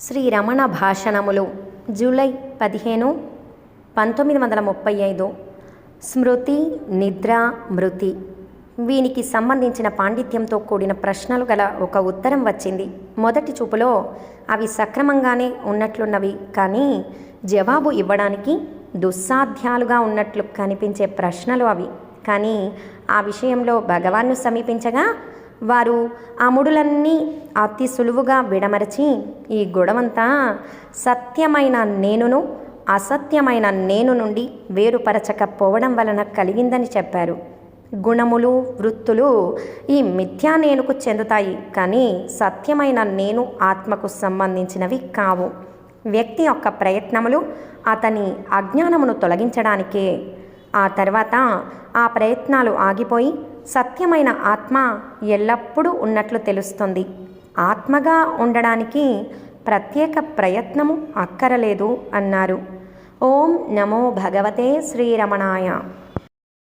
Shri Ramana భాషణములు July 15, 1935. స్మృతి, నిద్ర, మృతి. వీనికి సంబంధించిన పాండిత్యంతో కూడిన ప్రశ్నలు గల ఒక ఉత్తరం వచ్చింది. మొదటి చూపులో అవి సక్రమంగానే ఉన్నట్లున్నవి, కానీ జవాబు ఇవ్వడానికి దుస్సాధ్యాలుగా ఉన్నట్లు కనిపించే ప్రశ్నలు అవి. కానీ ఆ విషయంలో భగవాన్ను సమీపించగా వారు ఆ ముడులన్నీ అతి సులువుగా విడమరచి ఈ గొడవంతా సత్యమైన నేనును అసత్యమైన నేను నుండి వేరుపరచకపోవడం వలన కలిగిందని చెప్పారు. గుణములు, వృత్తులు ఈ మిథ్యా నేనుకు చెందుతాయి, కానీ సత్యమైన నేను ఆత్మకు సంబంధించినవి కావు. వ్యక్తి యొక్క ప్రయత్నములు అతని అజ్ఞానమును తొలగించడానికే. ఆ తర్వాత ఆ ప్రయత్నాలు ఆగిపోయి సత్యమైన ఆత్మ ఎల్లప్పుడూ ఉన్నట్లు తెలుస్తుంది. ఆత్మగా ఉండడానికి ప్రత్యేక ప్రయత్నము అక్కరలేదు అన్నారు. ఓం నమో భగవతే శ్రీరమణాయ.